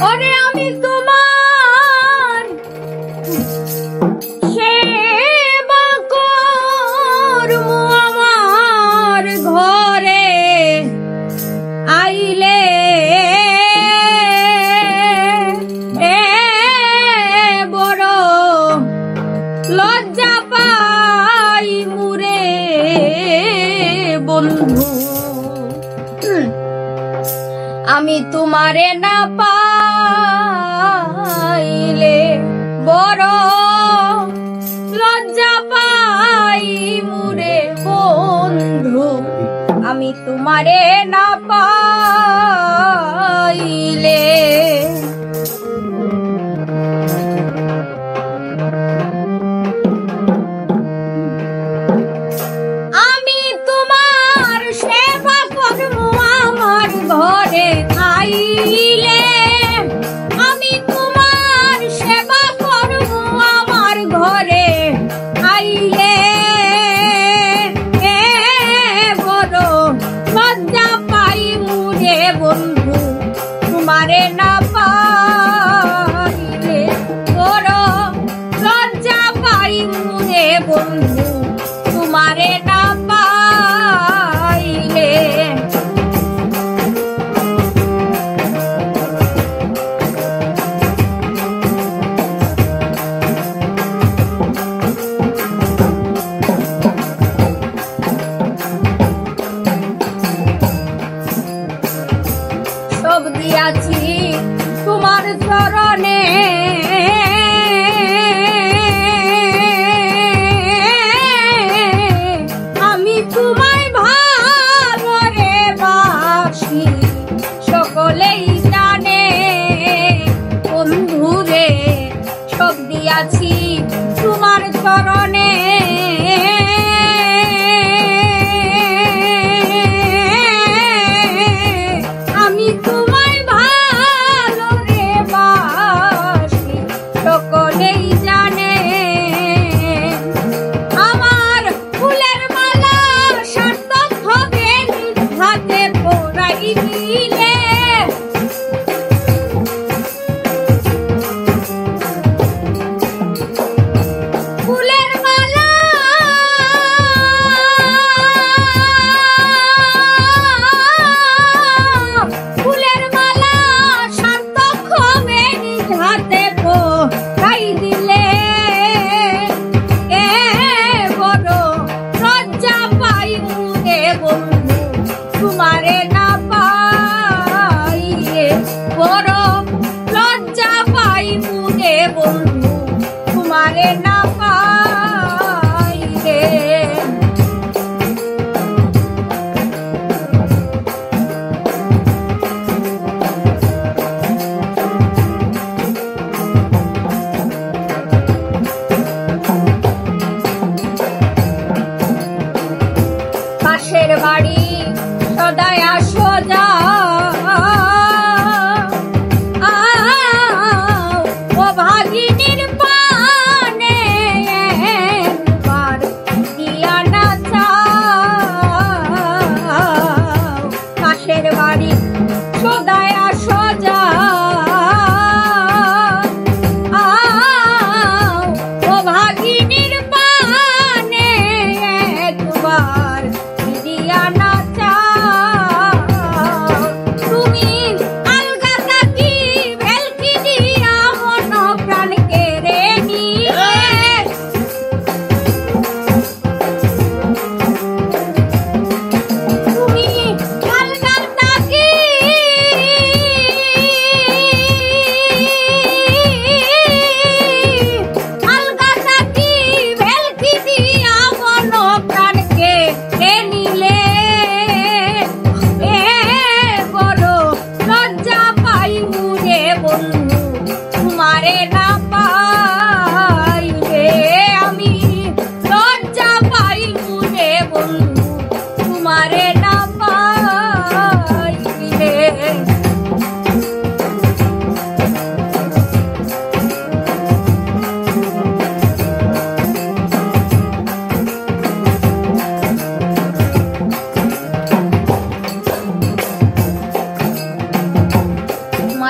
ওরে আমি তোমার সেবা করব আমার ঘরে আইলে বড় লজ্জা পাই মুরে বন্ধু আমি তোমারে না পাইলে বড় লজ্জা পাই মুরে বন্ধু আমি তোমারে না পাইলে আমি তোমার সেবা করব আমার ঘরে আইলে আমি তোমার সেবা করব আমার ঘরে আইলে বড় লজ্জা পাই মুরে বন্ধু তোমারে না পাইলে বড় লজ্জা পাই মুরে বন্ধু তোমারে না পাইলে সব দিয়াছি তোমার চরণে আমি তোমায় ভালো রে বাসি সকলেই জানে বন্ধুরে সব দিয়াছি তোমার চরণে আমি তোমায় ভালো রে বাসি সকলেই জানে আমার ফুলের মালা সার্থক হবে হাতে পরাই দিলে ফুলের মালা ফুলের মালা সার্থক হবে হাতে পরাই দিলে বড় লজ্জা পাই মুরে বন্ধু তোমারে না পাইলে বড় লজ্জা পাই মুরে বন্ধু তোমারে না পাইলে পাশের বাড়ি সদাই আসো যা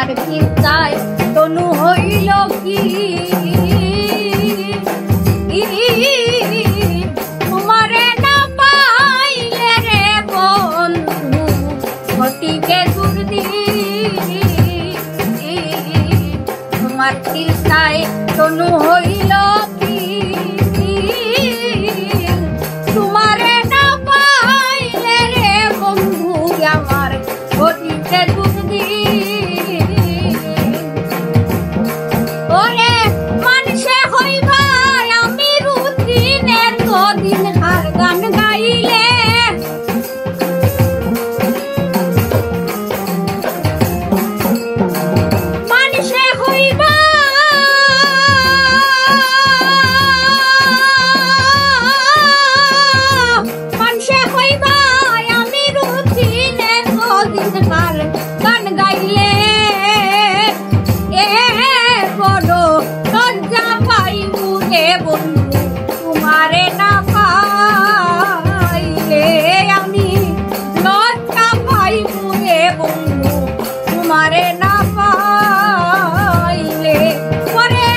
তোমার চিন্তায় তনু হইল কি তোমারে না পাইলে রে বন্ধু ঘটিকে দুর্দিন তোমার চিন্তায় তনু হইল কি তোমারে না পাইলে রে বন্ধু আমার ঘটিকে দুর্দিন ওরে মানুষে হইবা আমি রুদিনে তোদিন আর গান গাইলে মানুষে হইবা মানুষে হইবা আমি রুদিনে তোদিন আর গান গাইলে বড় লজ্জা পাইবু রে বন্ধু তোমারে না পাইলে আমি লজ্জা পাইবু রে বন্ধু তোমারে না পাইলে পরে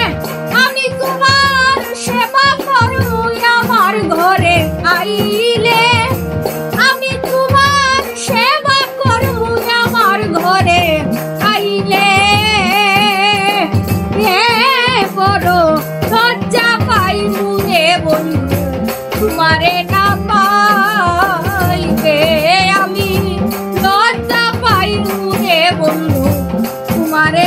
আমি তোমার সেবা করু আমার ঘরে আইলে আমি তোমার সেবা করু আমার ঘরে আইলে বড় লজ্জা পাইবু রে বন্ধু তোমারে না পাইবে আমি লজ্জা পাইবু রে বন্ধু তোমারে